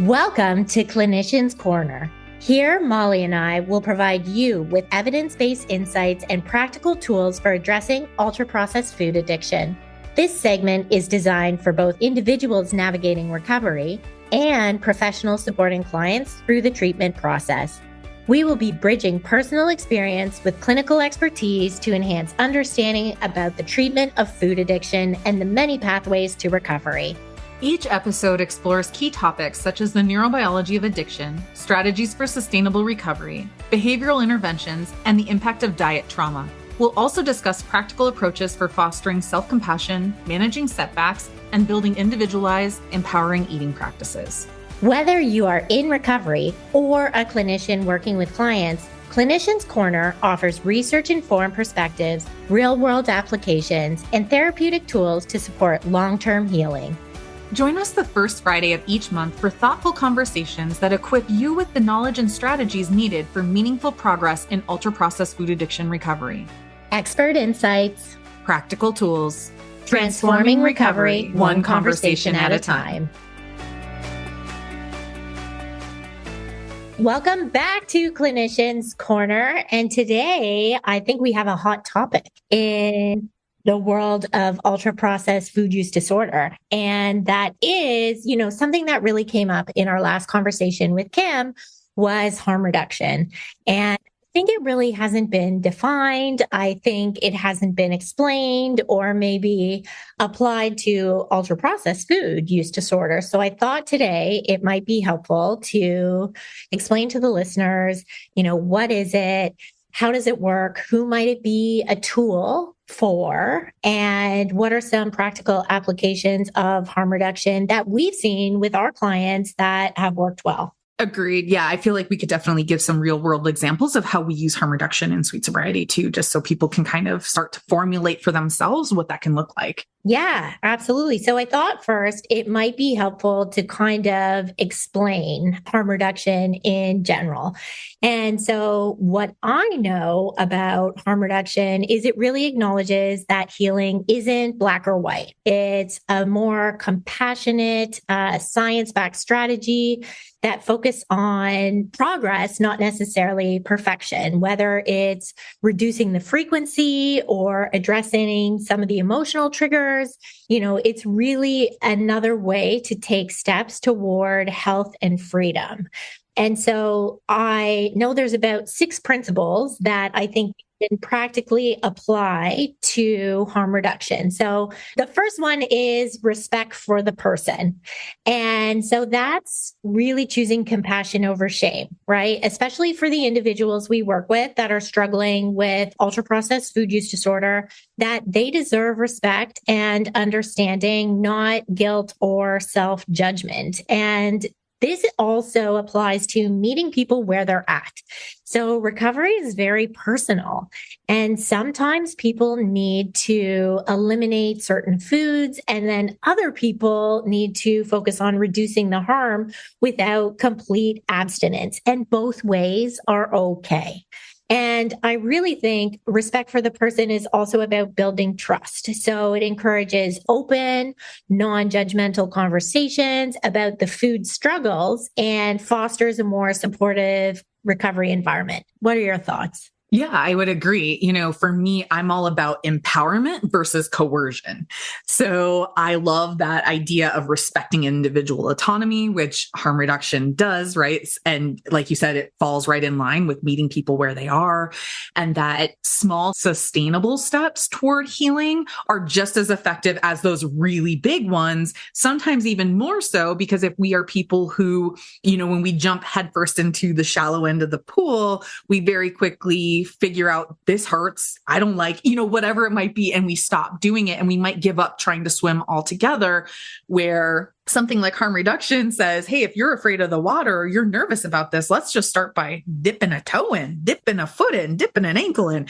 Welcome to Clinician's Corner. Here, Molly and I will provide you with evidence-based insights and practical tools for addressing ultra-processed food addiction. This segment is designed for both individuals navigating recovery and professionals supporting clients through the treatment process. We will be bridging personal experience with clinical expertise to enhance understanding about the treatment of food addiction and the many pathways to recovery. Each episode explores key topics such as the neurobiology of addiction, strategies for sustainable recovery, behavioral interventions, and the impact of diet trauma. We'll also discuss practical approaches for fostering self-compassion, managing setbacks, and building individualized, empowering eating practices. Whether you are in recovery or a clinician working with clients, Clinician's Corner offers research-informed perspectives, real-world applications, and therapeutic tools to support long-term healing. Join us the first Friday of each month for thoughtful conversations that equip you with the knowledge and strategies needed for meaningful progress in ultra-processed food addiction recovery. Expert insights, practical tools, transforming recovery one conversation at a time. Welcome back to Clinician's Corner. And today, I think we have a hot topic in the world of ultra-processed food use disorder. And that is, something that really came up in our last conversation with Kim was harm reduction. And I think it really hasn't been defined. I think it hasn't been explained or maybe applied to ultra-processed food use disorder. So I thought today it might be helpful to explain to the listeners, what is it? How does it work? Who might it be a tool for? And what are some practical applications of harm reduction that we've seen with our clients that have worked well? Agreed. Yeah, I feel like we could definitely give some real world examples of how we use harm reduction in sweet sobriety too, just so people can kind of start to formulate for themselves what that can look like. Yeah, absolutely. So I thought first it might be helpful to kind of explain harm reduction in general. And so what I know about harm reduction is it really acknowledges that healing isn't black or white. It's a more compassionate, science-backed strategy that focus on progress, not necessarily perfection, whether it's reducing the frequency or addressing some of the emotional triggers. It's really another way to take steps toward health and freedom. And so I know there's about 6 principles that I think can practically apply to harm reduction. So the first one is respect for the person. And so that's really choosing compassion over shame, right? Especially for the individuals we work with that are struggling with ultra-processed food use disorder, that they deserve respect and understanding, not guilt or self-judgment. And this also applies to meeting people where they're at. So recovery is very personal. And sometimes people need to eliminate certain foods, and then other people need to focus on reducing the harm without complete abstinence. And both ways are okay. And I really think respect for the person is also about building trust. So it encourages open, non-judgmental conversations about the food struggles and fosters a more supportive recovery environment. What are your thoughts? Yeah, I would agree. For me, I'm all about empowerment versus coercion. So I love that idea of respecting individual autonomy, which harm reduction does, right? And like you said, it falls right in line with meeting people where they are, and that small sustainable steps toward healing are just as effective as those really big ones, sometimes even more so, because if we are people who, when we jump headfirst into the shallow end of the pool, we very quickly figure out this hurts, I don't like, whatever it might be, and we stop doing it, and we might give up trying to swim altogether, where something like harm reduction says, hey, if you're afraid of the water or you're nervous about this, let's just start by dipping a toe in, dipping a foot in, dipping an ankle in.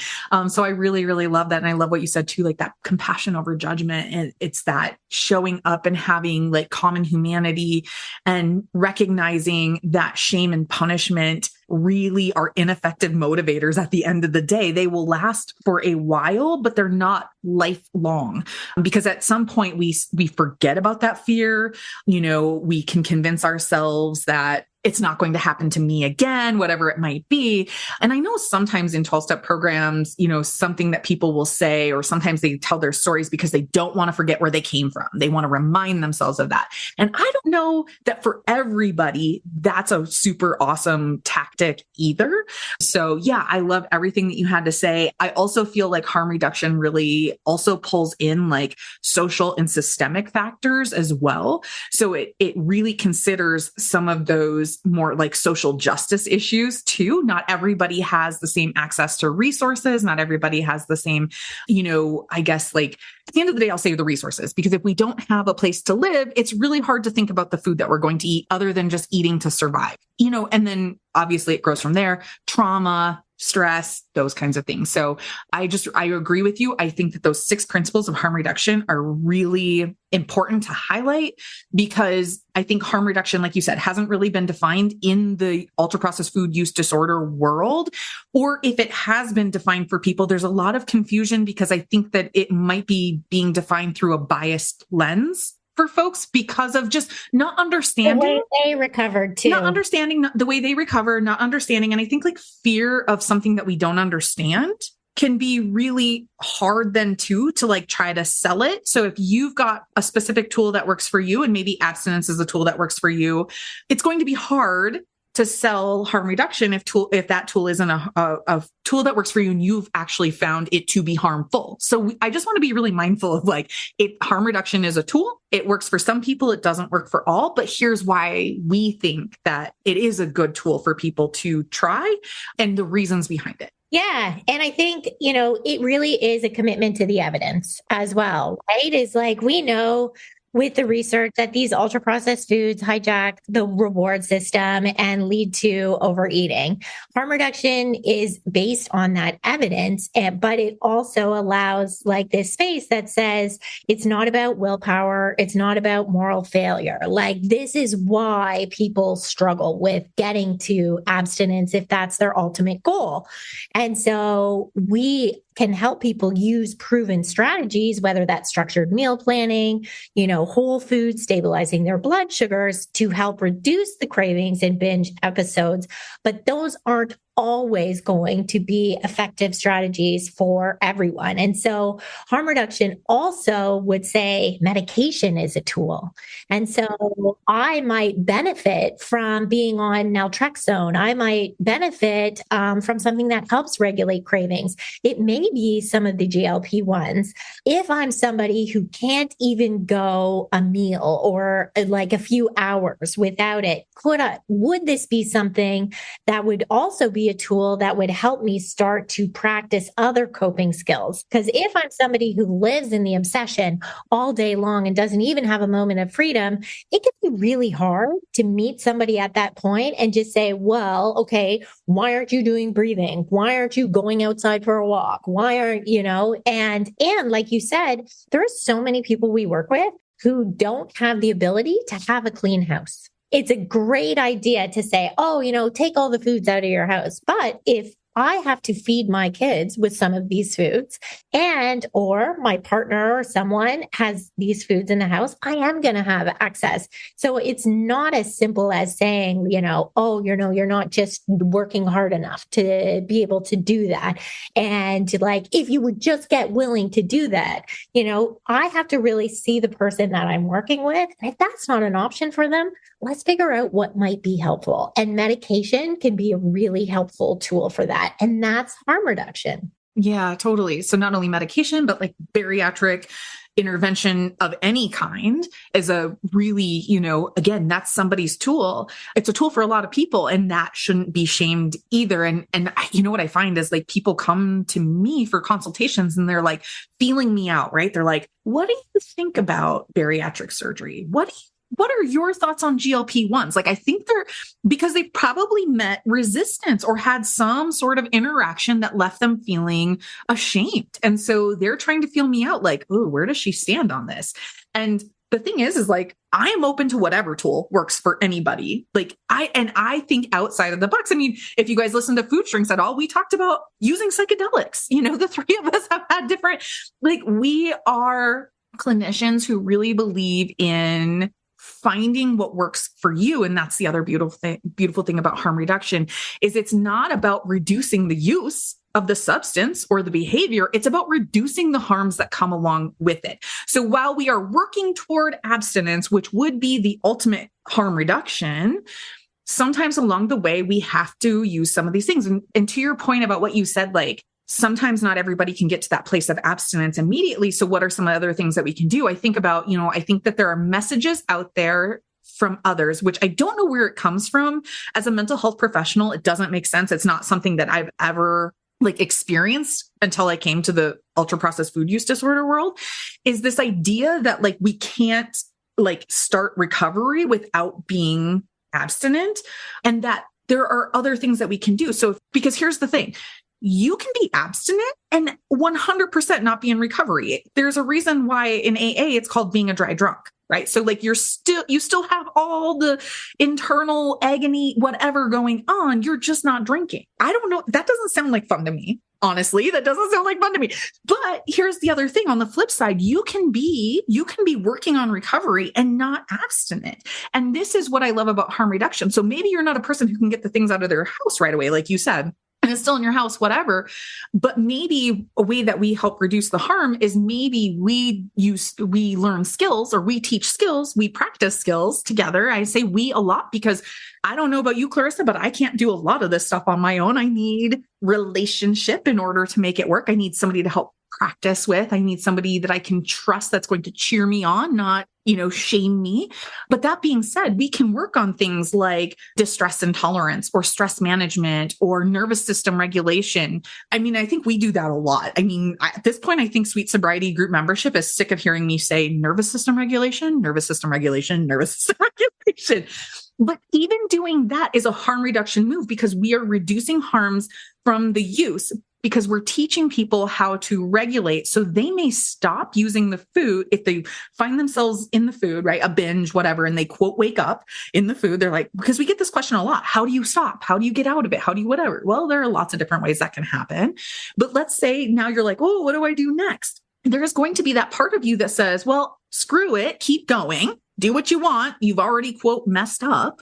So I really, really love that. And I love what you said too, like that compassion over judgment. And it's that showing up and having like common humanity and recognizing that shame and punishment really are ineffective motivators at the end of the day. They will last for a while, but they're not lifelong, because at some point we forget about that fear. We can convince ourselves that it's not going to happen to me again, whatever it might be. And I know sometimes in 12-step programs, something that people will say, or sometimes they tell their stories because they don't want to forget where they came from. They want to remind themselves of that. And I don't know that for everybody, that's a super awesome tactic either. So yeah, I love everything that you had to say. I also feel like harm reduction really also pulls in like social and systemic factors as well. So it really considers some of those more like social justice issues too. Not everybody has the same access to resources. Not everybody has the same, I guess like at the end of the day, I'll say the resources, because if we don't have a place to live, it's really hard to think about the food that we're going to eat other than just eating to survive, and then obviously it grows from there, trauma, stress, those kinds of things. So I agree with you. I think that those 6 principles of harm reduction are really important to highlight, because I think harm reduction, like you said, hasn't really been defined in the ultra processed food use disorder world. Or if it has been defined for people, there's a lot of confusion, because I think that it might be being defined through a biased lens for folks because of just not understanding the way they recovered too. Not understanding the way they recover, not understanding. And I think like fear of something that we don't understand can be really hard then too, to like try to sell it. So if you've got a specific tool that works for you, and maybe abstinence is a tool that works for you, it's going to be hard to sell harm reduction if that tool isn't a tool that works for you and you've actually found it to be harmful. So I just want to be really mindful of like harm reduction is a tool. It works for some people. It doesn't work for all, but here's why we think that it is a good tool for people to try and the reasons behind it. Yeah. And I think, it really is a commitment to the evidence as well, right? It's like, we know with the research that these ultra processed foods hijack the reward system and lead to overeating. Harm reduction is based on that evidence, but it also allows like this space that says it's not about willpower. It's not about moral failure. Like, this is why people struggle with getting to abstinence if that's their ultimate goal. And so we can help people use proven strategies, whether that's structured meal planning, whole foods, stabilizing their blood sugars to help reduce the cravings and binge episodes. But those aren't always going to be effective strategies for everyone. And so harm reduction also would say medication is a tool. And so I might benefit from being on naltrexone. I might benefit from something that helps regulate cravings. It may be some of the GLP-1s. If I'm somebody who can't even go a meal or like a few hours without it, would this be something that would also be a tool that would help me start to practice other coping skills? Because if I'm somebody who lives in the obsession all day long and doesn't even have a moment of freedom, it can be really hard to meet somebody at that point and just say, well, okay, why aren't you doing breathing? Why aren't you going outside for a walk? Why aren't, and like you said, there are so many people we work with who don't have the ability to have a clean house. It's a great idea to say, take all the foods out of your house. But if I have to feed my kids with some of these foods or my partner or someone has these foods in the house, I am going to have access. So it's not as simple as saying, you're not just working hard enough to be able to do that. And like, if you would just get willing to do that, I have to really see the person that I'm working with. And if that's not an option for them, let's figure out what might be helpful. And medication can be a really helpful tool for that. And that's harm reduction. Yeah, totally. So not only medication, but like bariatric intervention of any kind is a really, again, that's somebody's tool. It's a tool for a lot of people, and that shouldn't be shamed either. And what I find is like people come to me for consultations and they're like feeling me out, right? They're like, what do you think about bariatric surgery? What are your thoughts on GLP-1s? Like, I think because they've probably met resistance or had some sort of interaction that left them feeling ashamed. And so they're trying to feel me out like, oh, where does she stand on this? And the thing is like, I am open to whatever tool works for anybody. Like I think outside of the box. I mean, if you guys listen to Food Shrinks at all, we talked about using psychedelics. The three of us have had different, like, we are clinicians who really believe in finding what works for you. And that's the other beautiful thing about harm reduction is it's not about reducing the use of the substance or the behavior. It's about reducing the harms that come along with it. So while we are working toward abstinence, which would be the ultimate harm reduction, sometimes along the way, we have to use some of these things. And to your point about what you said, like, sometimes not everybody can get to that place of abstinence immediately. So what are some other things that we can do? I think about, I think that there are messages out there from others, which I don't know where it comes from. As a mental health professional, it doesn't make sense. It's not something that I've ever experienced until I came to the ultra processed food use disorder world, is this idea that like we can't start recovery without being abstinent, and that there are other things that we can do. So, because here's the thing, you can be abstinent and 100% not be in recovery. There's a reason why in AA it's called being a dry drunk, right? So like you still have all the internal agony, whatever going on. You're just not drinking. I don't know. That doesn't sound like fun to me. Honestly, that doesn't sound like fun to me. But here's the other thing. On the flip side, you can be working on recovery and not abstinent. And this is what I love about harm reduction. So maybe you're not a person who can get the things out of their house right away, like you said, and it's still in your house, whatever. But maybe a way that we help reduce the harm is maybe we learn skills, or we teach skills, we practice skills together. I say we a lot because I don't know about you, Clarissa, but I can't do a lot of this stuff on my own. I need relationship in order to make it work. I need somebody to help practice with. I need somebody that I can trust that's going to cheer me on, not, shame me. But that being said, we can work on things like distress intolerance or stress management or nervous system regulation. I mean, I think we do that a lot. I mean, at this point, I think Sweet Sobriety group membership is sick of hearing me say nervous system regulation, nervous system regulation, nervous system regulation. But even doing that is a harm reduction move because we are reducing harms from the use, because we're teaching people how to regulate so they may stop using the food if they find themselves in the food, right? A binge, whatever, and they quote, wake up in the food. They're like, because we get this question a lot. How do you stop? How do you get out of it? How do you whatever? Well, there are lots of different ways that can happen. But let's say now you're like, oh, what do I do next? There's going to be that part of you that says, well, screw it, keep going, do what you want. You've already, quote, messed up.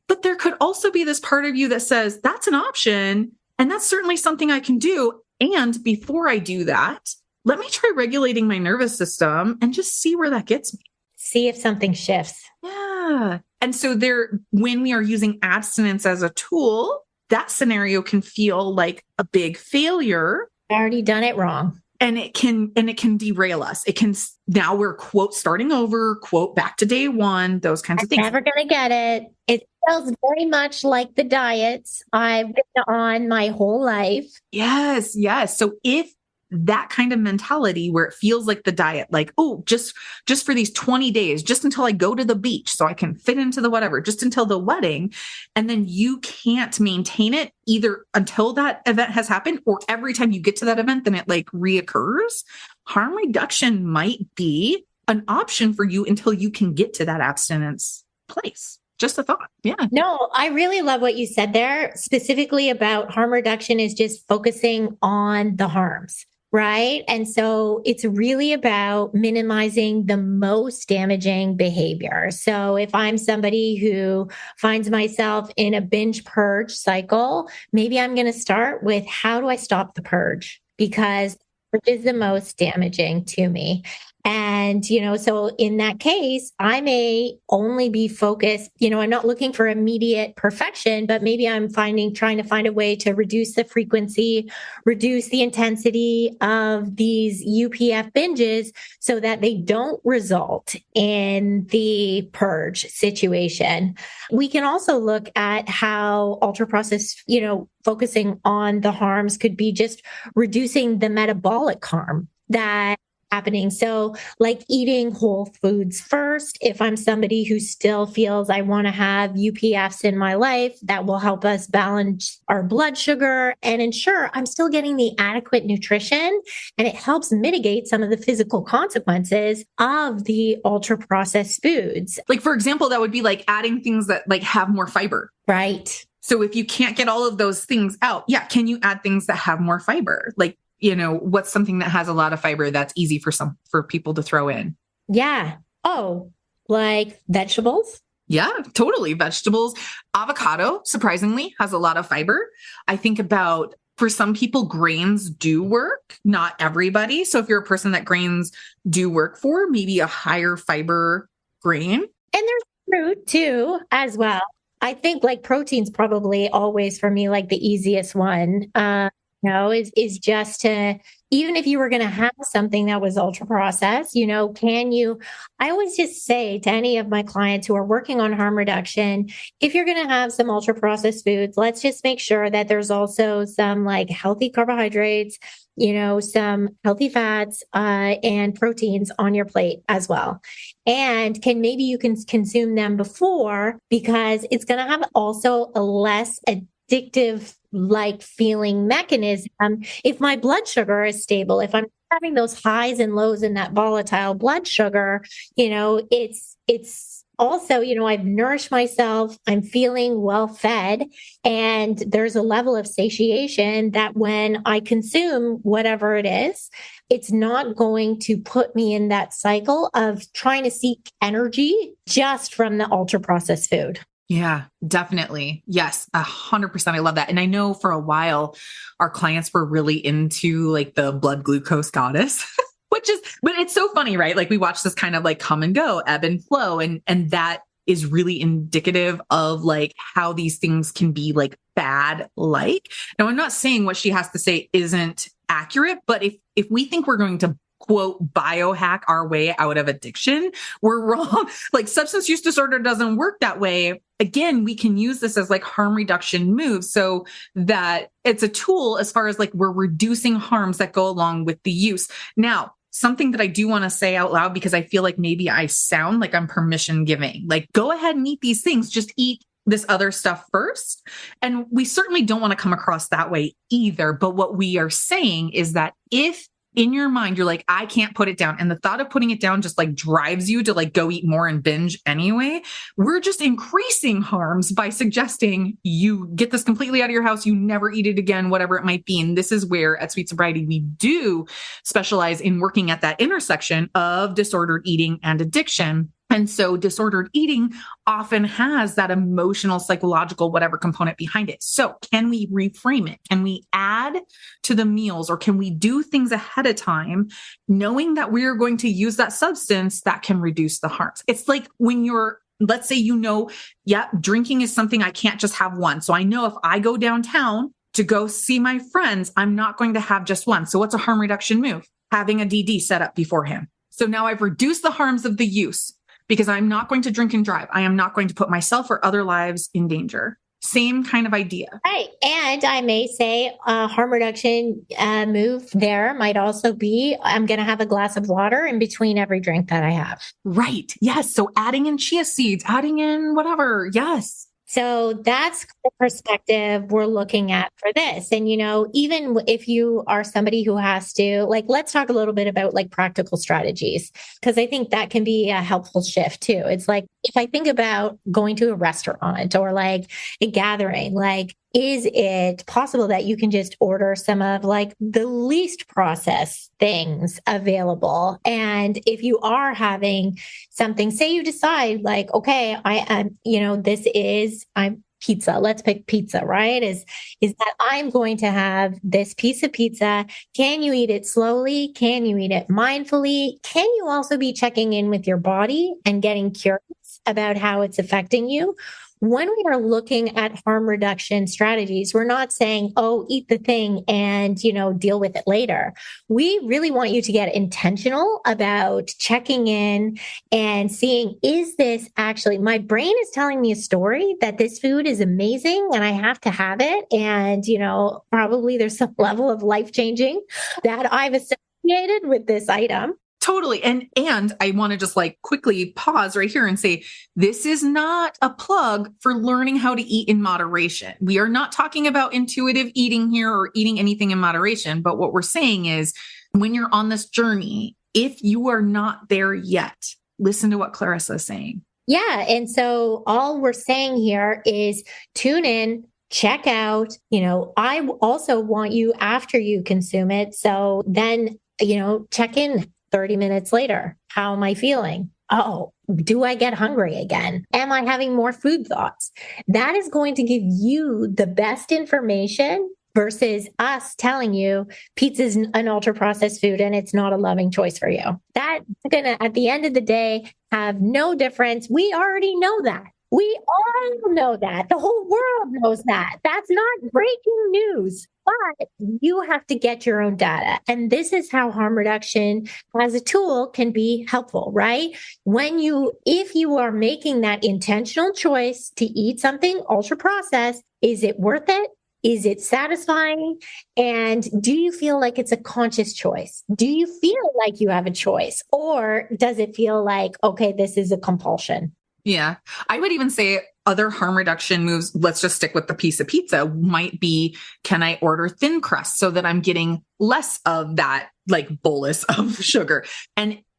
But there could also be this part of you that says, that's an option. And that's certainly something I can do. And before I do that, let me try regulating my nervous system and just see where that gets me. See if something shifts. Yeah. And so when we are using abstinence as a tool, that scenario can feel like a big failure. I already done it wrong. And it can derail us. Now we're, quote, starting over, quote, back to day one, those kinds of things. Never going to get it. It feels very much like the diets I've been on my whole life. Yes. Yes. So if that kind of mentality where it feels like the diet, like, oh, just for these 20 days, just until I go to the beach so I can fit into the whatever, just until the wedding. And then you can't maintain it either until that event has happened or every time you get to that event, then it reoccurs. Harm reduction might be an option for you until you can get to that abstinence place. Just a thought. Yeah. No, I really love what you said there, specifically about harm reduction is just focusing on the harms. Right. And so it's really about minimizing the most damaging behavior. So if I'm somebody who finds myself in a binge purge cycle, maybe I'm going to start with how do I stop the purge? Because purge is the most damaging to me. And, so in that case, I may only be focused, I'm not looking for immediate perfection, but maybe I'm trying to find a way to reduce the frequency, reduce the intensity of these UPF binges so that they don't result in the purge situation. We can also look at how ultra processed, focusing on the harms could be just reducing the metabolic harm that happening. So, like eating whole foods first. If I'm somebody who still feels I want to have UPFs in my life, that will help us balance our blood sugar and ensure I'm still getting the adequate nutrition. And it helps mitigate some of the physical consequences of the ultra processed foods. Like, for example, that would be like adding things that like have more fiber. Right. So if you can't get all of those things out, can you add things that have more fiber? Like, what's something that has a lot of fiber that's easy for people to throw in? Yeah. Oh, like vegetables? Yeah, totally. Vegetables. Avocado, surprisingly, has a lot of fiber. I think about, for some people, grains do work, not everybody. So if you're a person that grains do work for, maybe a higher fiber grain. And there's fruit too, as well. I think like protein's probably always for me, like the easiest one, is just to, even if you were going to have something that was ultra processed, I always just say to any of my clients who are working on harm reduction, if you're going to have some ultra processed foods, let's just make sure that there's also some like healthy carbohydrates, some healthy fats, and proteins on your plate as well. And maybe you can consume them before, because it's going to have also a less addictive like feeling mechanism. If my blood sugar is stable, if I'm having those highs and lows in that volatile blood sugar, it's also, I've nourished myself, I'm feeling well fed, and there's a level of satiation that when I consume whatever it is, it's not going to put me in that cycle of trying to seek energy just from the ultra processed food. Yeah, definitely. Yes, 100%. I love that. And I know for a while, our clients were really into like the blood glucose goddess, but it's so funny, right? Like we watch this kind of like come and go, ebb and flow. And that is really indicative of like how these things can be like bad. Like, now I'm not saying what she has to say isn't accurate, but if we think we're going to quote biohack our way out of addiction, we're wrong. Like substance use disorder doesn't work that way. Again, we can use this as like harm reduction moves so that it's a tool as far as like we're reducing harms that go along with the use. Now, something that I do want to say out loud, because I feel like maybe I sound like I'm permission giving, like go ahead and eat these things, just eat this other stuff first. And we certainly don't want to come across that way either. But what we are saying is that if in your mind, you're like, I can't put it down, and the thought of putting it down just like drives you to like go eat more and binge anyway, we're just increasing harms by suggesting you get this completely out of your house, you never eat it again, whatever it might be. And this is where at Sweet Sobriety, we do specialize in working at that intersection of disordered eating and addiction. And so disordered eating often has that emotional, psychological, whatever component behind it. So can we reframe it? Can we add to the meals, or can we do things ahead of time, knowing that we're going to use that substance that can reduce the harms? It's like when let's say, drinking is something I can't just have one. So I know if I go downtown to go see my friends, I'm not going to have just one. So what's a harm reduction move? Having a DD set up beforehand. So now I've reduced the harms of the use, because I'm not going to drink and drive. I am not going to put myself or other lives in danger. Same kind of idea. Right. And I may say a harm reduction move there might also be, I'm going to have a glass of water in between every drink that I have. Right. Yes. So adding in chia seeds, adding in whatever. Yes. So that's the perspective we're looking at for this. And, even if you are somebody who has to, like, let's talk a little bit about like practical strategies, because I think that can be a helpful shift too. It's like, if I think about going to a restaurant or like a gathering, like, is it possible that you can just order some of like the least processed things available? And if you are having something, say you decide like, okay, I'm pizza. Let's pick pizza, right? Is that I'm going to have this piece of pizza. Can you eat it slowly? Can you eat it mindfully? Can you also be checking in with your body and getting curious about how it's affecting you? When we are looking at harm reduction strategies, we're not saying, oh, eat the thing and, deal with it later. We really want you to get intentional about checking in and seeing, is this actually, my brain is telling me a story that this food is amazing and I have to have it. And, probably there's some level of life changing that I've associated with this item. Totally. And I want to just like quickly pause right here and say, this is not a plug for learning how to eat in moderation. We are not talking about intuitive eating here or eating anything in moderation. But what we're saying is when you're on this journey, if you are not there yet, listen to what Clarissa is saying. Yeah. And so all we're saying here is tune in, check out, I also want you after you consume it. So then, check in 30 minutes later. How am I feeling? Oh, do I get hungry again? Am I having more food thoughts? That is going to give you the best information versus us telling you pizza is an ultra processed food and it's not a loving choice for you. That's going to, at the end of the day, have no difference. We already know that. We all know that. The whole world knows that. That's not breaking news. But you have to get your own data. And this is how harm reduction as a tool can be helpful, right? If you are making that intentional choice to eat something ultra processed, is it worth it? Is it satisfying? And do you feel like it's a conscious choice? Do you feel like you have a choice? Or does it feel like, okay, this is a compulsion? Yeah. I would even say other harm reduction moves, let's just stick with the piece of pizza, might be, can I order thin crust so that I'm getting less of that like bolus of sugar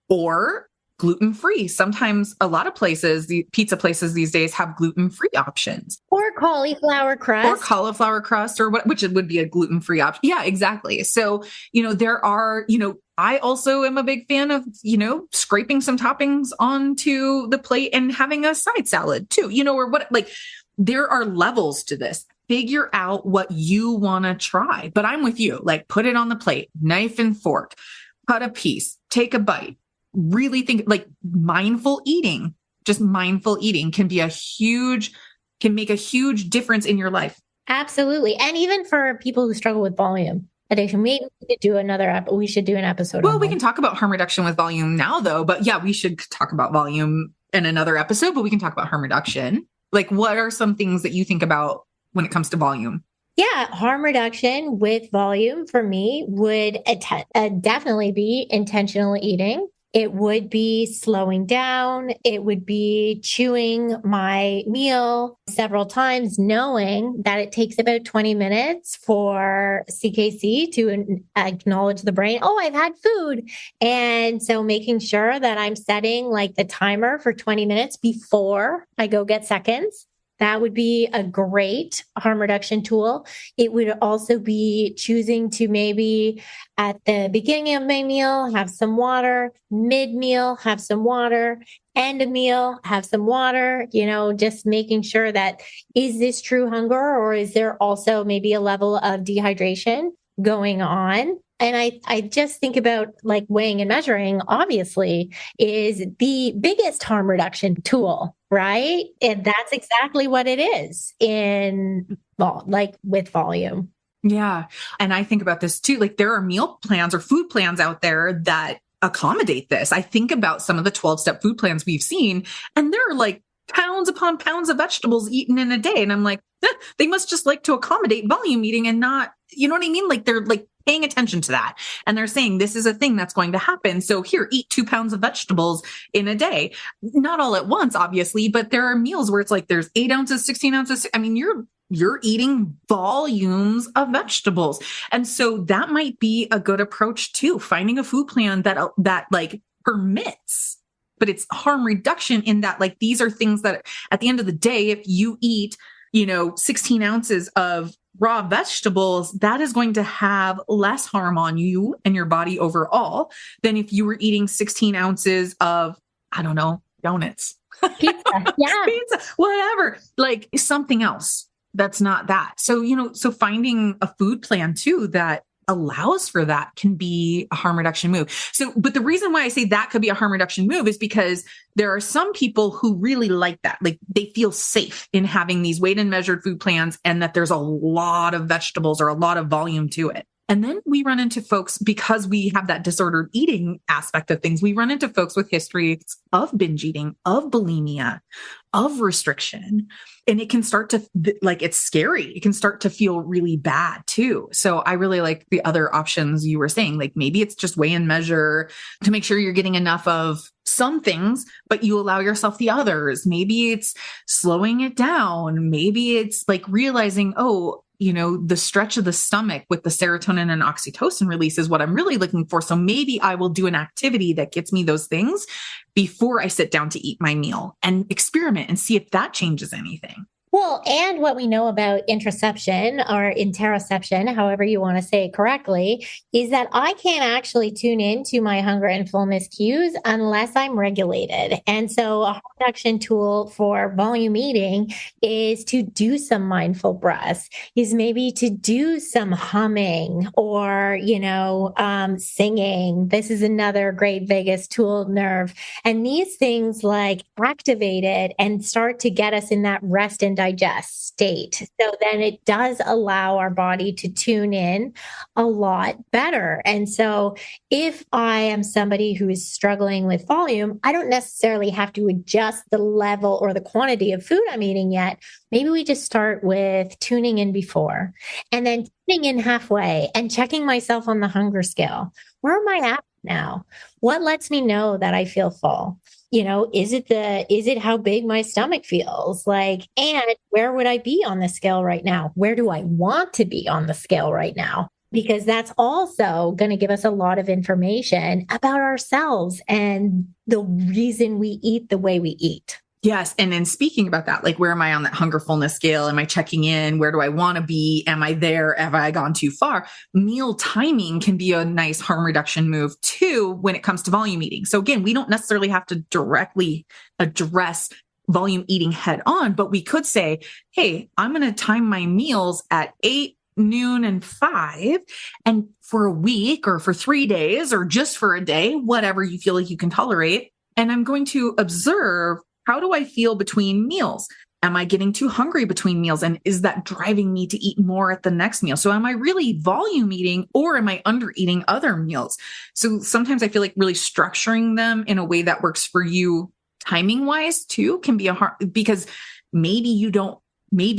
or gluten-free. Sometimes a lot of places, the pizza places these days have gluten-free options. Or cauliflower crust. Or which would be a gluten-free option. Yeah, exactly. So, there are, I also am a big fan of, scraping some toppings onto the plate and having a side salad too, there are levels to this. Figure out what you want to try. But I'm with you, like put it on the plate, knife and fork, cut a piece, take a bite, really think like mindful eating, just mindful eating can make a huge difference in your life. Absolutely. And even for people who struggle with volume addiction, we should do an episode. Well, we can talk about harm reduction with volume now though, but yeah, we should talk about volume in another episode, but we can talk about harm reduction. Like what are some things that you think about when it comes to volume? Yeah, harm reduction with volume for me would definitely be intentional eating. It would be slowing down. It would be chewing my meal several times, knowing that it takes about 20 minutes for CKC to acknowledge the brain, oh, I've had food. And so making sure that I'm setting like the timer for 20 minutes before I go get seconds. That would be a great harm reduction tool. It would also be choosing to maybe at the beginning of my meal, have some water, mid-meal, have some water, end of meal, have some water, just making sure that is this true hunger or is there also maybe a level of dehydration going on? And I just think about like weighing and measuring, obviously, is the biggest harm reduction tool, right? And that's exactly what it is with volume. Yeah. And I think about this too. Like there are meal plans or food plans out there that accommodate this. I think about some of the 12-step food plans we've seen, and there are like pounds upon pounds of vegetables eaten in a day. And I'm like, they must just like to accommodate volume eating and not, you know what I mean? Like they're like paying attention to that. And they're saying this is a thing that's going to happen. So here, eat 2 pounds of vegetables in a day. Not all at once, obviously, but there are meals where it's like there's 8 ounces, 16 ounces. I mean, you're eating volumes of vegetables. And so that might be a good approach too, finding a food plan that like permits, but it's harm reduction in that, like, these are things that at the end of the day, if you eat, 16 ounces of raw vegetables, that is going to have less harm on you and your body overall than if you were eating 16 ounces of, I don't know, donuts, pizza, yeah, pizza, whatever, like something else that's not that. So, so finding a food plan too that allows for that can be a harm reduction move. So, but the reason why I say that could be a harm reduction move is because there are some people who really like that. Like they feel safe in having these weighed and measured food plans and that there's a lot of vegetables or a lot of volume to it. And then we run into folks, because we have that disordered eating aspect of things, we run into folks with histories of binge eating, of bulimia, of restriction. And it can start to, like, it's scary. It can start to feel really bad too. So I really like the other options you were saying, like maybe it's just weigh and measure to make sure you're getting enough of some things, but you allow yourself the others. Maybe it's slowing it down. Maybe it's like realizing, oh, the stretch of the stomach with the serotonin and oxytocin release is what I'm really looking for. So maybe I will do an activity that gets me those things before I sit down to eat my meal, and experiment and see if that changes anything. Well, and what we know about interoception or interoception, however you want to say it correctly, is that I can't actually tune into my hunger and fullness cues unless I'm regulated. And so a harm reduction tool for volume eating is to do some mindful breaths, is maybe to do some humming or, singing. This is another great vagus tool nerve. And these things like activate it and start to get us in that rest and digest state. So then it does allow our body to tune in a lot better. And so if I am somebody who is struggling with volume, I don't necessarily have to adjust the level or the quantity of food I'm eating yet. Maybe we just start with tuning in before and then tuning in halfway and checking myself on the hunger scale. Where am I at now? What lets me know that I feel full? Is it how big my stomach feels like, and where would I be on the scale right now? Where do I want to be on the scale right now? Because that's also going to give us a lot of information about ourselves and the reason we eat the way we eat. Yes. And then speaking about that, like, where am I on that hunger fullness scale? Am I checking in? Where do I want to be? Am I there? Have I gone too far? Meal timing can be a nice harm reduction move too when it comes to volume eating. So again, we don't necessarily have to directly address volume eating head on, but we could say, hey, I'm going to time my meals at 8, noon, and 5. And for a week or for 3 days or just for a day, whatever you feel like you can tolerate. And I'm going to observe, how do I feel between meals? Am I getting too hungry between meals? And is that driving me to eat more at the next meal? So am I really volume eating, or am I under eating other meals? So sometimes I feel like really structuring them in a way that works for you timing wise too can be because maybe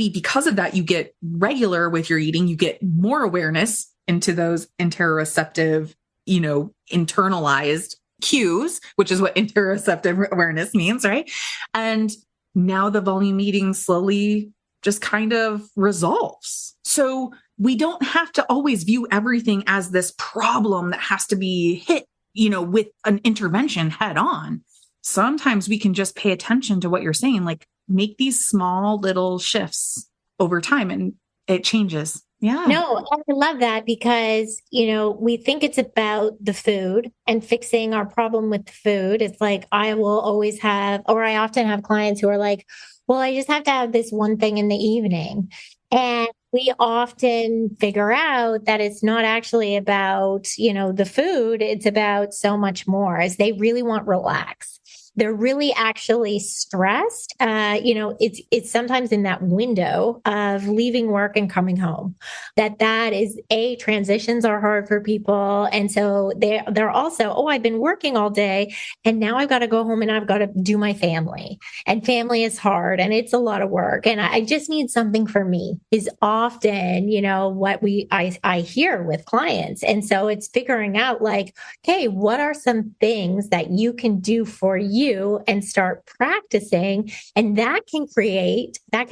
because of that, you get regular with your eating, you get more awareness into those interoceptive, internalized cues, which is what interoceptive awareness means, right? And now the volume eating slowly just kind of resolves. So we don't have to always view everything as this problem that has to be hit, with an intervention head on. Sometimes we can just pay attention to what you're saying, like make these small little shifts over time and it changes. Yeah. No, I love that because, we think it's about the food and fixing our problem with the food. It's like, I often have clients who are like, well, I just have to have this one thing in the evening. And we often figure out that it's not actually about, the food. It's about so much more, as they really want relax. They're really actually stressed. It's sometimes in that window of leaving work and coming home that is transitions are hard for people. And so they're also, I've been working all day and now I've got to go home and I've got to do my family, and family is hard and it's a lot of work. And I just need something for me is often, what I hear with clients. And so it's figuring out like, okay, what are some things that you can do for you and start practicing. And that can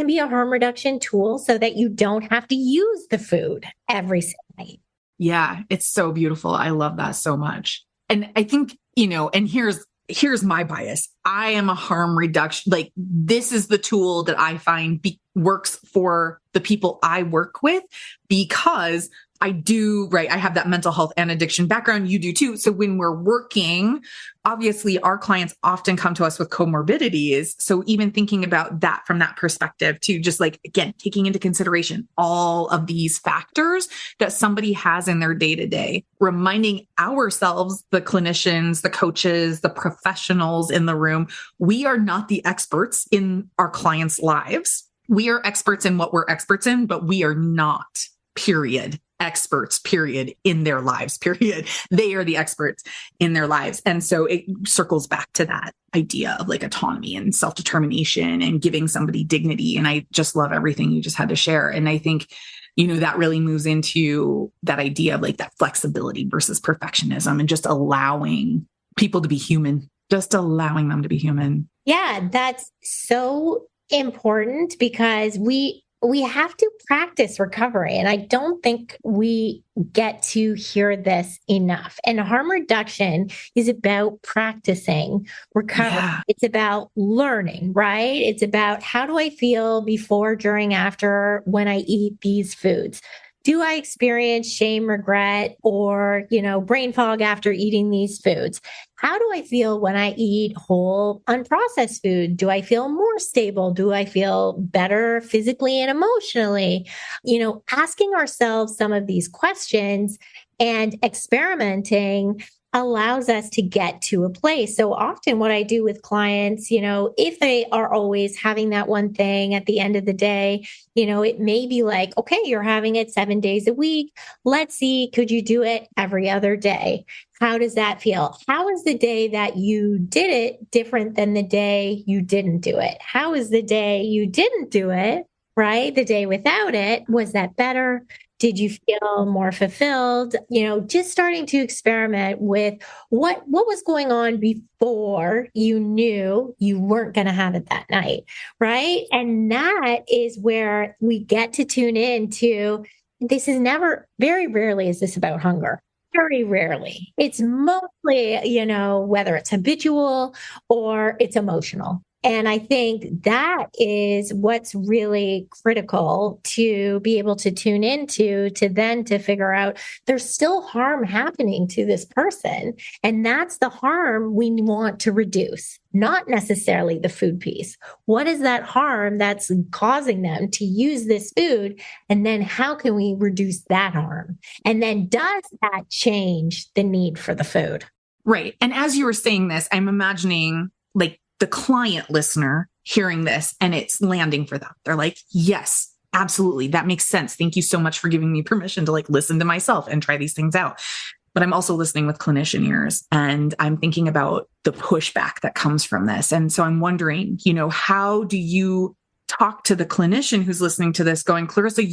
be a harm reduction tool so that you don't have to use the food every single night. Yeah, it's so beautiful. I love that so much. And I think, and here's my bias. I am a harm reduction. Like, this is the tool that I find works for the people I work with, because I do, right? I have that mental health and addiction background. You do too. So when we're working, obviously our clients often come to us with comorbidities. So even thinking about that from that perspective too, just like, again, taking into consideration all of these factors that somebody has in their day to day, reminding ourselves, the clinicians, the coaches, the professionals in the room, we are not the experts in our clients' lives. We are experts in what we're experts in, but we are not, period. experts, period, in their lives, period. They are the experts in their lives. And so it circles back to that idea of like autonomy and self-determination and giving somebody dignity. And I just love everything you just had to share. And I think, that really moves into that idea of like that flexibility versus perfectionism and just allowing people to be human, just allowing them to be human. Yeah, that's so important because we have to practice recovery. And I don't think we get to hear this enough. And harm reduction is about practicing recovery. Yeah. It's about learning, right? It's about how do I feel before, during, after when I eat these foods? Do I experience shame, regret, or, brain fog after eating these foods? How do I feel when I eat whole, unprocessed food? Do I feel more stable? Do I feel better physically and emotionally? Asking ourselves some of these questions and experimenting allows us to get to a place. So often what I do with clients, if they are always having that one thing at the end of the day, it may be like, okay, you're having it 7 days a week. Let's see, could you do it every other day? How does that feel? How is the day that you did it different than the day you didn't do it? How is the day you didn't do it, right? The day without it, was that better? Did you feel more fulfilled? Just starting to experiment with what was going on before you knew you weren't going to have it that night, right? And that is where we get to tune in to, this is never, very rarely is this about hunger. Very rarely. It's mostly, whether it's habitual or it's emotional. And I think that is what's really critical to be able to tune into, to figure out there's still harm happening to this person. And that's the harm we want to reduce, not necessarily the food piece. What is that harm that's causing them to use this food? And then how can we reduce that harm? And then does that change the need for the food? Right. And as you were saying this, I'm imagining like the client listener hearing this and it's landing for them. They're like, yes, absolutely. That makes sense. Thank you so much for giving me permission to like listen to myself and try these things out. But I'm also listening with clinician ears and I'm thinking about the pushback that comes from this. And so I'm wondering, how do you talk to the clinician who's listening to this going, Clarissa,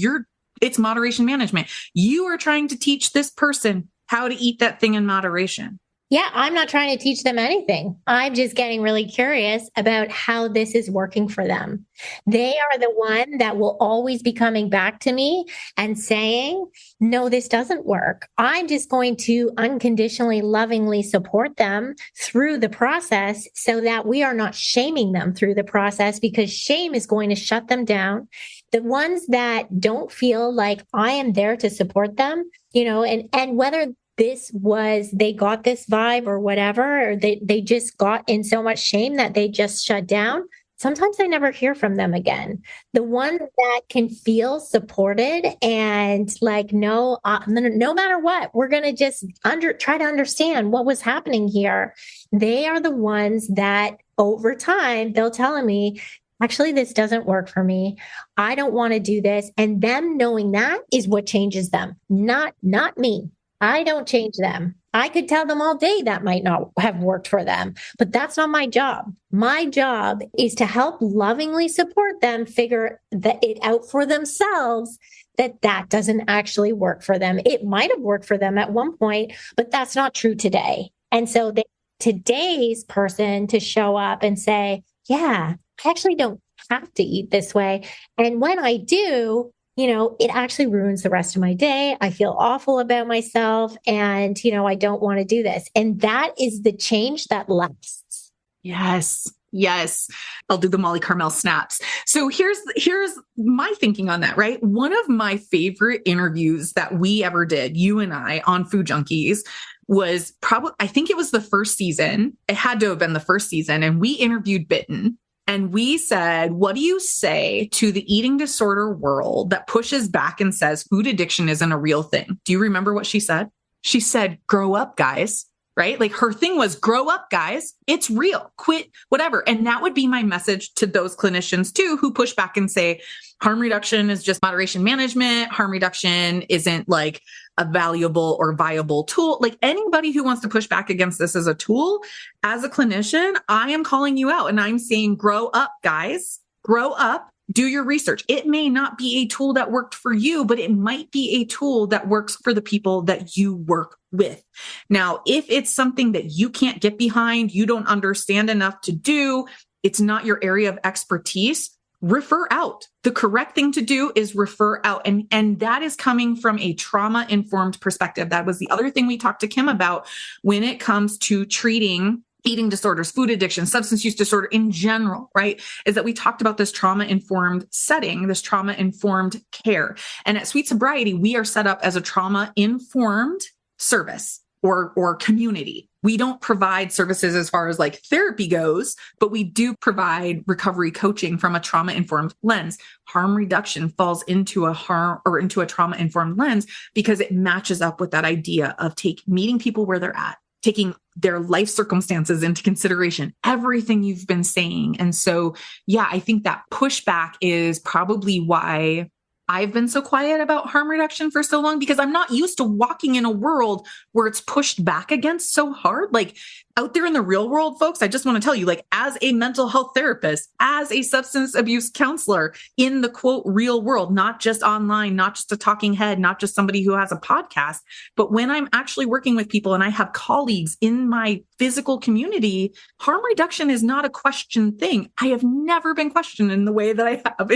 it's moderation management. You are trying to teach this person how to eat that thing in moderation. Yeah, I'm not trying to teach them anything. I'm just getting really curious about how this is working for them. They are the one that will always be coming back to me and saying, no, this doesn't work. I'm just going to unconditionally, lovingly support them through the process so that we are not shaming them through the process, because shame is going to shut them down. The ones that don't feel like I am there to support them, and whether they got this vibe or whatever, or they just got in so much shame that they just shut down. Sometimes I never hear from them again. The ones that can feel supported and like, no matter what, we're going to just try to understand what was happening here. They are the ones that over time, they'll tell me, actually, this doesn't work for me. I don't want to do this. And them knowing that is what changes them, not me. I don't change them. I could tell them all day that might not have worked for them, but that's not my job. My job is to help lovingly support them figure it out for themselves, that doesn't actually work for them. It might have worked for them at one point, but that's not true today. And so today's person to show up and say, yeah, I actually don't have to eat this way. And when I do, it actually ruins the rest of my day. I feel awful about myself and, I don't want to do this. And that is the change that lasts. Yes. Yes. I'll do the Molly Carmel snaps. So here's my thinking on that, right? One of my favorite interviews that we ever did, you and I, on Food Junkies was I think it was the first season. It had to have been the first season. And we interviewed Bitten. And we said, what do you say to the eating disorder world that pushes back and says food addiction isn't a real thing? Do you remember what she said? She said, grow up, guys. right? Like her thing was grow up, guys. It's real. Quit whatever. And that would be my message to those clinicians too, who push back and say harm reduction is just moderation management. Harm reduction isn't like a valuable or viable tool. Like anybody who wants to push back against this as a tool, as a clinician, I am calling you out and I'm saying, grow up, guys, grow up. Do your research. It may not be a tool that worked for you, but it might be a tool that works for the people that you work with. Now, if it's something that you can't get behind, you don't understand enough to do, it's not your area of expertise, refer out. The correct thing to do is refer out. And that is coming from a trauma-informed perspective. That was the other thing we talked to Kim about when it comes to treating eating disorders, food addiction, substance use disorder in general, right? Is that we talked about this trauma-informed setting, this trauma-informed care. And at Sweet Sobriety, we are set up as a trauma-informed service or community. We don't provide services as far as like therapy goes, but we do provide recovery coaching from a trauma-informed lens. Harm reduction falls into a trauma-informed lens because it matches up with that idea of meeting people where they're at, taking their life circumstances into consideration, everything you've been saying. And so, yeah, I think that pushback is probably why I've been so quiet about harm reduction for so long, because I'm not used to walking in a world where it's pushed back against so hard. Like out there in the real world, folks, I just want to tell you, like as a mental health therapist, as a substance abuse counselor in the quote real world, not just online, not just a talking head, not just somebody who has a podcast, but when I'm actually working with people and I have colleagues in my physical community, harm reduction is not a question thing. I have never been questioned in the way that I have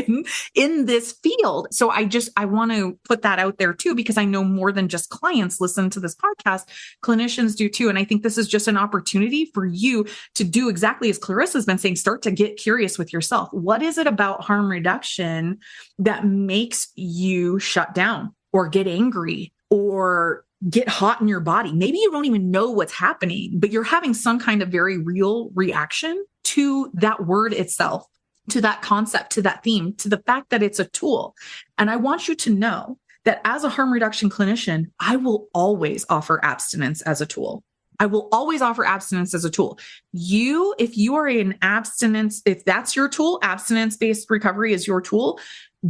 in this field. So I want to put that out there too, because I know more than just clients listen to this podcast, clinicians do too. And I think this is just an opportunity for you to do exactly as Clarissa's been saying, start to get curious with yourself. What is it about harm reduction that makes you shut down or get angry or get hot in your body? Maybe you don't even know what's happening, but you're having some kind of very real reaction to that word itself, to that concept, to that theme, to the fact that it's a tool. And I want you to know that as a harm reduction clinician, I will always offer abstinence as a tool. I will always offer abstinence as a tool. If you are in abstinence, if that's your tool, abstinence-based recovery is your tool,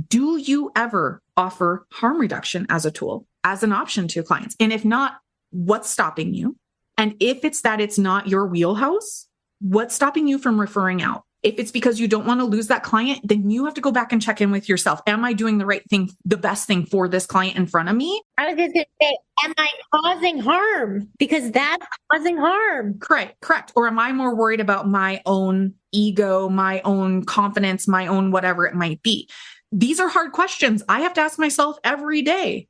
do you ever offer harm reduction as a tool, as an option to your clients? And if not, what's stopping you? And if it's that it's not your wheelhouse, what's stopping you from referring out? If it's because you don't want to lose that client, then you have to go back and check in with yourself. Am I doing the right thing, the best thing for this client in front of me? I was just going to say, am I causing harm? Because that's causing harm. Correct. Or am I more worried about my own ego, my own confidence, my own whatever it might be? These are hard questions I have to ask myself every day.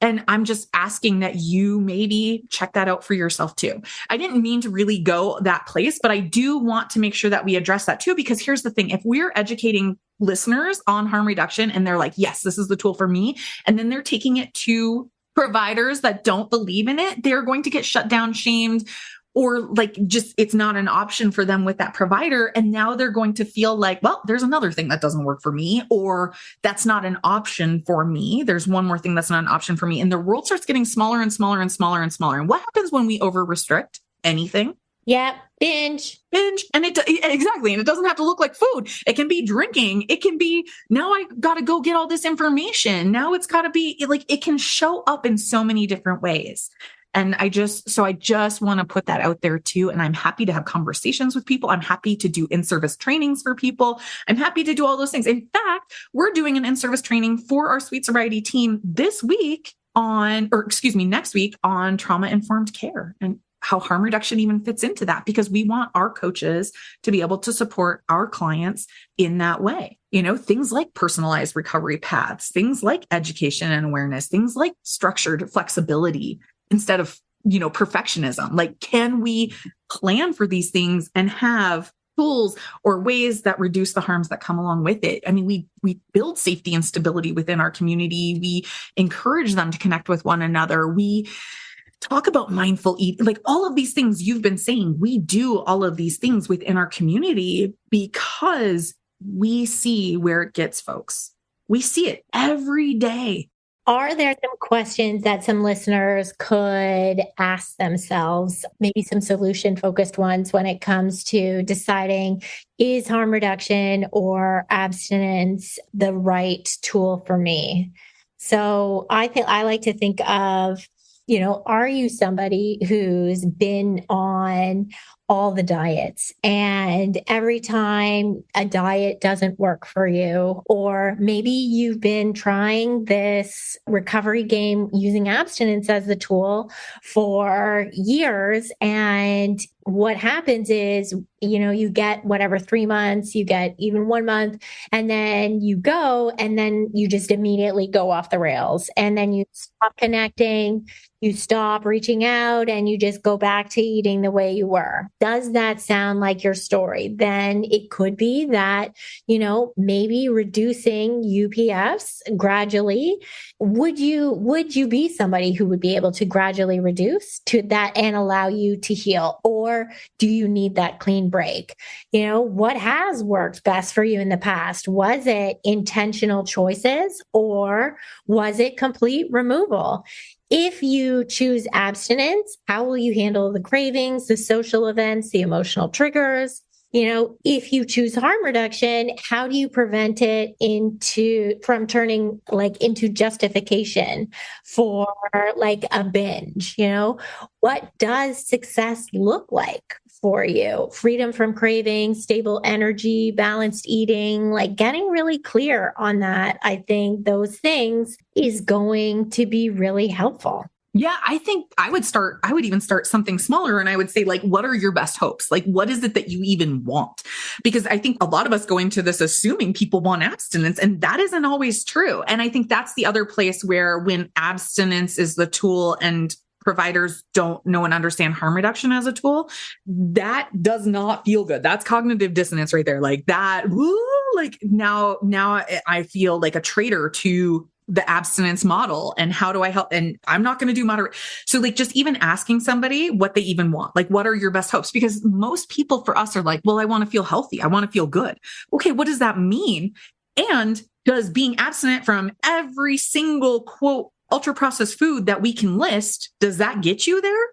And I'm just asking that you maybe check that out for yourself too. I didn't mean to really go that place, but I do want to make sure that we address that too, because here's the thing. If we're educating listeners on harm reduction and they're like, yes, this is the tool for me, and then they're taking it to providers that don't believe in it, they're going to get shut down, shamed, or like just it's not an option for them with that provider. And now they're going to feel like, well, there's another thing that doesn't work for me, or that's not an option for me. There's one more thing that's not an option for me. And the world starts getting smaller and smaller and smaller and smaller. And what happens when we over restrict anything? Yeah. Binge. And exactly. And it doesn't have to look like food. It can be drinking. It can be, now I got to go get all this information. Now it's got to be like, it can show up in so many different ways. And I just want to put that out there too. And I'm happy to have conversations with people. I'm happy to do in-service trainings for people. I'm happy to do all those things. In fact, we're doing an in-service training for our Sweet Sobriety team next week on trauma-informed care and how harm reduction even fits into that, because we want our coaches to be able to support our clients in that way. You know, things like personalized recovery paths, things like education and awareness, things like structured flexibility, instead of, perfectionism. Like, can we plan for these things and have tools or ways that reduce the harms that come along with it? I mean, we build safety and stability within our community. We encourage them to connect with one another. We talk about mindful eating, like all of these things you've been saying. We do all of these things within our community because we see where it gets folks. We see it every day. Are there some questions that some listeners could ask themselves, maybe some solution focused ones when it comes to deciding is harm reduction or abstinence the right tool for me? So I think I like to think of, are you somebody who's been on all the diets and every time a diet doesn't work for you, or maybe you've been trying this recovery game using abstinence as the tool for years, and what happens is, you get whatever 3 months, you get even 1 month, and then you go, and then you just immediately go off the rails, and then you stop connecting, you stop reaching out, and you just go back to eating the way you were. Does that sound like your story? Then it could be that, maybe reducing UPFs gradually. Would you be somebody who would be able to gradually reduce to that and allow you to heal? Or do you need that clean break? What has worked best for you in the past? Was it intentional choices or was it complete removal? If you choose abstinence, how will you handle the cravings, the social events, the emotional triggers? If you choose harm reduction, how do you prevent it from turning into justification for a binge? What does success look like for you? Freedom from cravings, stable energy, balanced eating, getting really clear on that. I think those things is going to be really helpful. Yeah, I think I would even start something smaller, and I would say, what are your best hopes? What is it that you even want? Because I think a lot of us go into this assuming people want abstinence, and that isn't always true. And I think that's the other place where when abstinence is the tool and providers don't know and understand harm reduction as a tool, that does not feel good. That's cognitive dissonance right there. Now I feel like a traitor to the abstinence model, and how do I help? And I'm not going to do moderate. So just even asking somebody what they even want, what are your best hopes? Because most people for us are well, I want to feel healthy. I want to feel good. Okay. What does that mean? And does being abstinent from every single quote, ultra processed food that we can list, does that get you there?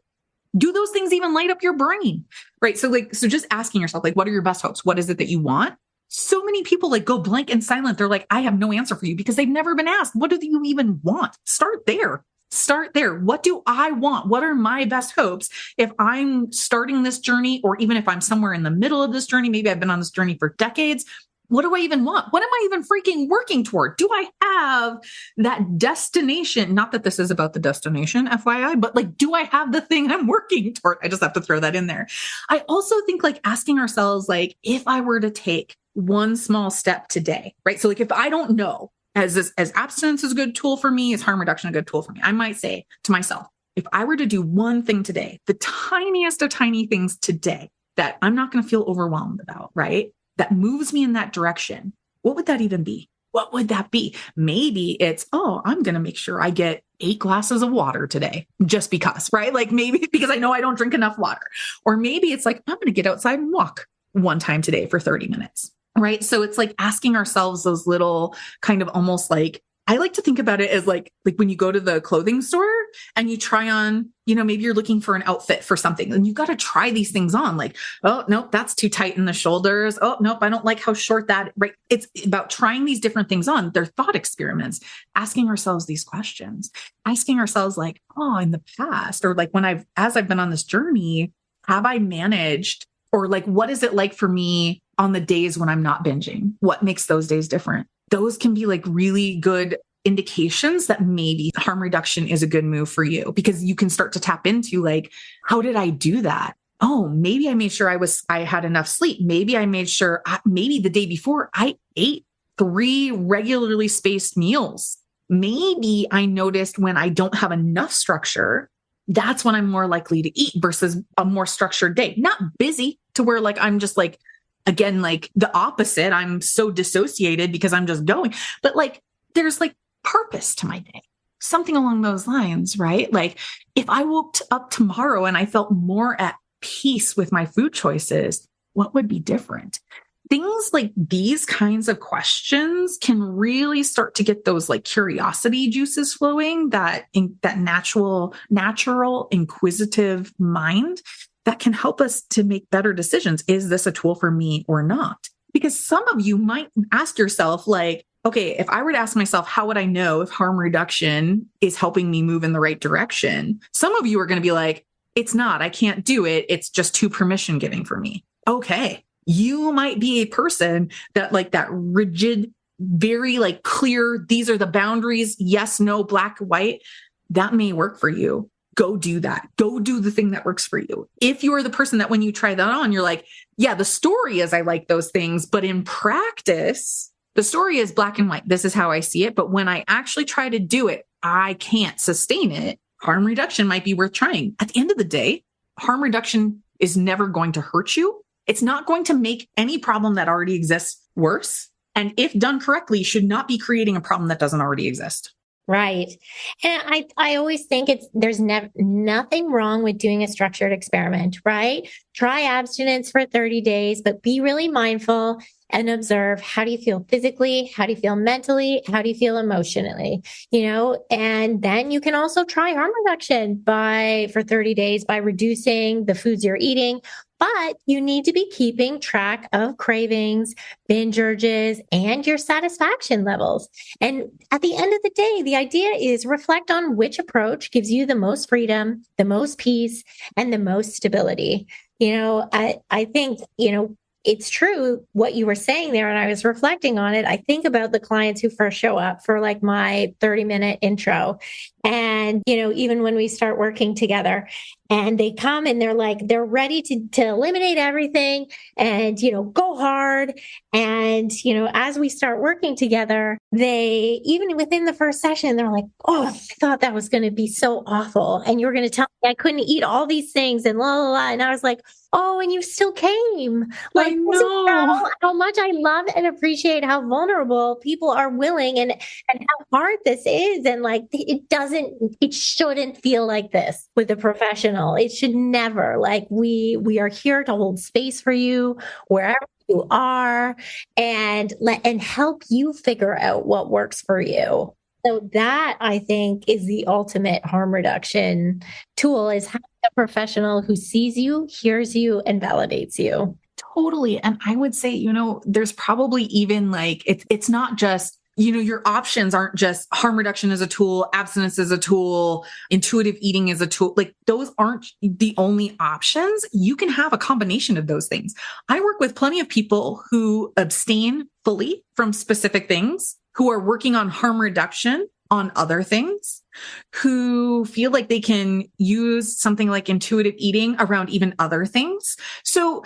Do those things even light up your brain? Right. So just asking yourself, what are your best hopes? What is it that you want? So many people go blank and silent. They're I have no answer for you because they've never been asked. What do you even want? Start there. What do I want? What are my best hopes? If I'm starting this journey, or even if I'm somewhere in the middle of this journey, maybe I've been on this journey for decades. What do I even want? What am I even freaking working toward? Do I have that destination? Not that this is about the destination, FYI, but do I have the thing I'm working toward? I just have to throw that in there. I also think asking ourselves, if I were to take one small step today, right? So if I don't know, as abstinence is a good tool for me, is harm reduction a good tool for me? I might say to myself, if I were to do one thing today, the tiniest of tiny things today that I'm not going to feel overwhelmed about, right? That moves me in that direction. What would that even be? What would that be? Maybe it's, I'm going to make sure I get 8 glasses of water today just because, right? Maybe because I know I don't drink enough water. Or maybe it's I'm going to get outside and walk one time today for 30 minutes. Right. So it's asking ourselves those little kind of almost I like to think about it as like when you go to the clothing store and you try on, maybe you're looking for an outfit for something and you've got to try these things on oh, nope, that's too tight in the shoulders. Oh, nope, I don't like how short that, right. It's about trying these different things on. They're thought experiments, asking ourselves these questions, asking ourselves in the past, or as I've been on this journey, have I managed, or what is it like for me on the days when I'm not binging? What makes those days different? Those can be really good indications that maybe harm reduction is a good move for you, because you can start to tap into how did I do that? Oh, maybe I made sure I had enough sleep. Maybe I made sure maybe the day before I ate 3 regularly spaced meals. Maybe I noticed when I don't have enough structure, that's when I'm more likely to eat versus a more structured day. Not busy to where I'm just again, the opposite. I'm so dissociated because I'm just going, but there's purpose to my day, something along those lines, right? If I woke up tomorrow and I felt more at peace with my food choices, what would be different? things like these kinds of questions can really start to get those like curiosity juices flowing, that natural, inquisitive mind that can help us to make better decisions. Is this a tool for me or not? Because some of you might ask yourself, like, okay, if I were to ask myself, how would I know if harm reduction is helping me move in the right direction? Some of you are going to be like, it's not, I can't do it. It's just too permission giving for me. Okay. You might be a person that like that rigid, very like clear, these are the boundaries. Yes, no, black, white. That may work for you. Go do that. Go do the thing that works for you. If you're the person that when you try that on, you're like, yeah, the story is I like those things, but in practice, the story is black and white. This is how I see it. But when I actually try to do it, I can't sustain it. Harm reduction might be worth trying. At the end of the day, harm reduction is never going to hurt you. It's not going to make any problem that already exists worse. And if done correctly, should not be creating a problem that doesn't already exist. Right. And I always think there's nothing wrong with doing a structured experiment, right? Try abstinence for 30 days, but be really mindful and observe, how do you feel physically? How do you feel mentally? How do you feel emotionally? And then you can also try harm reduction for 30 days by reducing the foods you're eating. But you need to be keeping track of cravings, binge urges, and your satisfaction levels. And at the end of the day, the idea is reflect on which approach gives you the most freedom, the most peace, and the most stability. I think, it's true what you were saying there. And I was reflecting on it. I think about the clients who first show up for like my 30-minute intro. And, even when we start working together and they come and they're ready to eliminate everything and, go hard. And, as we start working together, even within the first session, they're like, oh, I thought that was going to be so awful. And you were going to tell me I couldn't eat all these things and la, la, la. And I was like, oh, and you still came. Like, I know how much I love and appreciate how vulnerable people are willing and how hard this is. And like, it shouldn't feel like this with a professional. It should never. Like we are here to hold space for you wherever you are and help you figure out what works for you. So that, I think, is the ultimate harm reduction tool, is having a professional who sees you, hears you, and validates you. Totally. And I would say, there's probably even like, it's not just, your options aren't just harm reduction as a tool, abstinence as a tool, intuitive eating as a tool. Like those aren't the only options. You can have a combination of those things. I work with plenty of people who abstain fully from specific things, who are working on harm reduction on other things, who feel like they can use something like intuitive eating around even other things. So,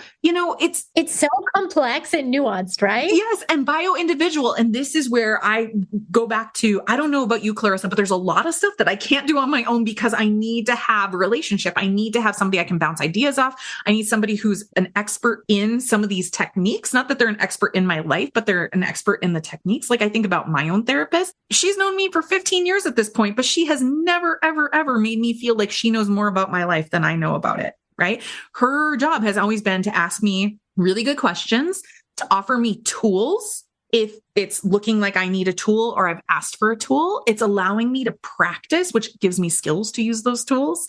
it's so complex and nuanced, right? Yes. And bio-individual. And this is where I go back to, I don't know about you, Clarissa, but there's a lot of stuff that I can't do on my own because I need to have a relationship. I need to have somebody I can bounce ideas off. I need somebody who's an expert in some of these techniques. Not that they're an expert in my life, but they're an expert in the techniques. Like I think about my own therapist. She's known me for 15 years at this point, but she has never, ever, ever made me feel like she knows more about my life than I know about it, right? Her job has always been to ask me really good questions, to offer me tools. If it's looking like I need a tool or I've asked for a tool, it's allowing me to practice, which gives me skills to use those tools.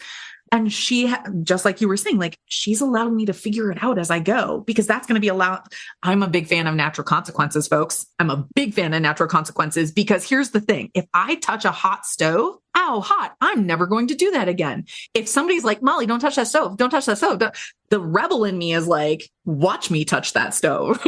And she, just like you were saying, like she's allowed me to figure it out as I go, because that's going to be allowed. I'm a big fan of natural consequences, folks. I'm a big fan of natural consequences because here's the thing. If I touch a hot stove, ow, hot, I'm never going to do that again. If somebody's like, Molly, don't touch that stove. Don't touch that stove. The rebel in me is like, watch me touch that stove.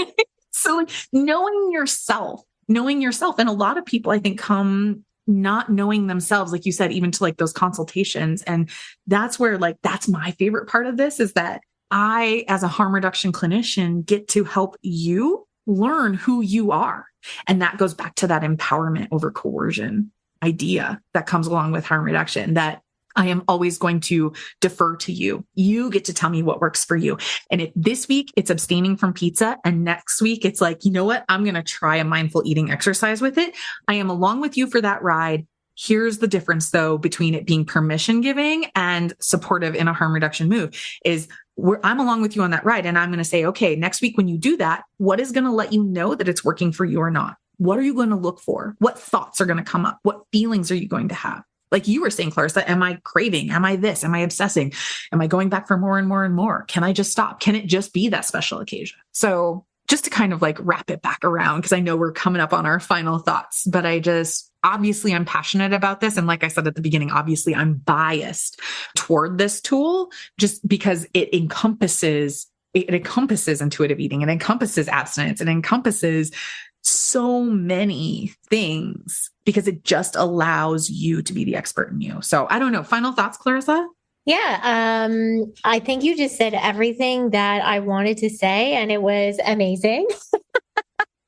So like knowing yourself, and a lot of people I think come not knowing themselves, like you said, even to like those consultations. And that's where like, that's my favorite part of this, is that I, as a harm reduction clinician, get to help you learn who you are. And that goes back to that empowerment over coercion idea that comes along with harm reduction, that I am always going to defer to you. You get to tell me what works for you. And if this week it's abstaining from pizza and next week it's like, you know what, I'm going to try a mindful eating exercise with it, I am along with you for that ride. Here's the difference though, between it being permission giving and supportive in a harm reduction move is I'm along with you on that ride. And I'm going to say, okay, next week when you do that, what is going to let you know that it's working for you or not? What are you going to look for? What thoughts are going to come up? What feelings are you going to have? Like you were saying, Clarissa, am I craving? Am I this? Am I obsessing? Am I going back for more and more and more? Can I just stop? Can it just be that special occasion? So just to kind of like wrap it back around, because I know we're coming up on our final thoughts, but obviously I'm passionate about this. And like I said at the beginning, obviously I'm biased toward this tool just because it encompasses intuitive eating. It encompasses abstinence. It encompasses so many things because it just allows you to be the expert in you. So I don't know. Final thoughts, Clarissa? Yeah. I think you just said everything that I wanted to say, and it was amazing.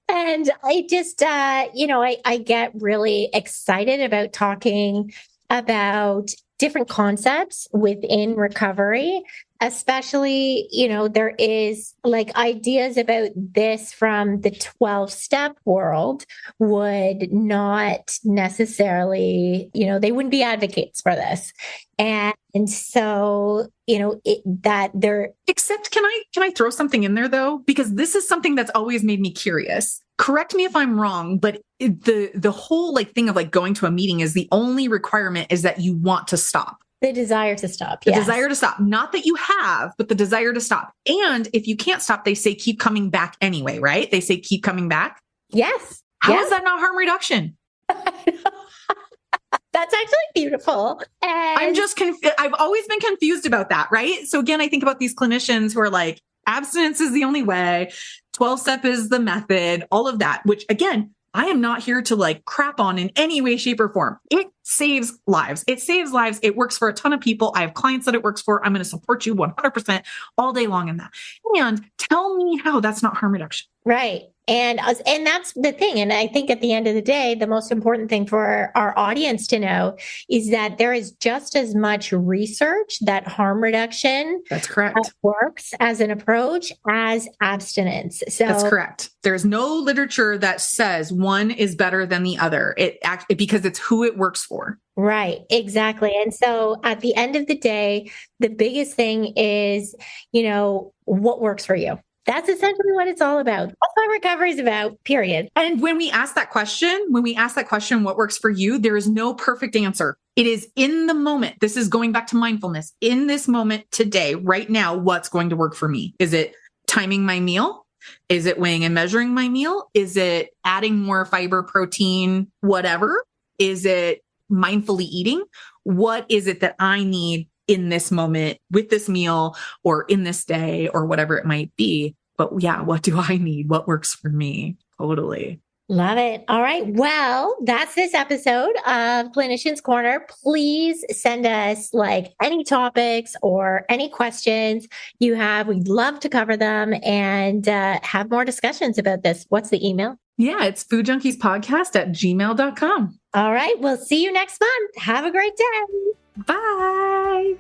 And I just, I get really excited about talking about different concepts within recovery, especially, there is like ideas about this from the 12-step world would not necessarily, they wouldn't be advocates for this. And so, except can I throw something in there though? Because this is something that's always made me curious. Correct me if I'm wrong, but the whole like thing of like going to a meeting is the only requirement is that you want to stop. The desire to stop. The desire to stop. Not that you have, but the desire to stop. And if you can't stop, they say keep coming back anyway, right? They say keep coming back. Yes. How is that not harm reduction? That's actually beautiful. And I'm just I've always been confused about that, right? So again, I think about these clinicians who are like, abstinence is the only way, 12-step is the method, all of that, which again, I am not here to like crap on in any way, shape, or form. It saves lives. It saves lives. It works for a ton of people. I have clients that it works for. I'm going to support you 100% all day long in that. And tell me how that's not harm reduction. Right. And that's the thing. And I think at the end of the day, the most important thing for our audience to know is that there is just as much research that harm reduction that's correct works as an approach as abstinence. So that's correct. There's no literature that says one is better than the other. Because it's who it works for. Right, exactly. And so at the end of the day, the biggest thing is, what works for you. That's essentially what it's all about. That's what recovery is about, period. And when we ask that question, what works for you, there is no perfect answer. It is in the moment. This is going back to mindfulness. In this moment today, right now, what's going to work for me? Is it timing my meal? Is it weighing and measuring my meal? Is it adding more fiber, protein, whatever? Is it mindfully eating? What is it that I need in this moment with this meal or in this day or whatever it might be? But yeah, what do I need? What works for me? Totally. Love it. All right. Well, that's this episode of Clinician's Corner. Please send us like any topics or any questions you have. We'd love to cover them and have more discussions about this. What's the email? Yeah, it's foodjunkiespodcast@gmail.com. All right. We'll see you next month. Have a great day. Bye.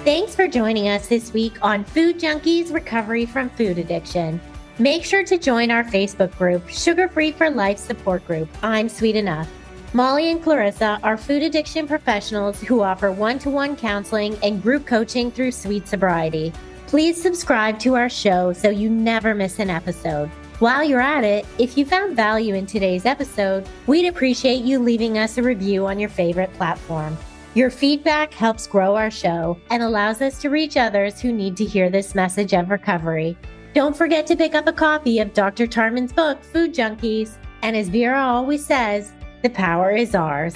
Thanks for joining us this week on Food Junkies Recovery from Food Addiction. Make sure to join our Facebook group, Sugar Free for Life Support Group. I'm Sweet Enough. Molly and Clarissa are food addiction professionals who offer one-to-one counseling and group coaching through Sweet Sobriety. Please subscribe to our show so you never miss an episode. While you're at it, if you found value in today's episode, we'd appreciate you leaving us a review on your favorite platform. Your feedback helps grow our show and allows us to reach others who need to hear this message of recovery. Don't forget to pick up a copy of Dr. Tarman's book, Food Junkies. And as Vera always says, the power is ours.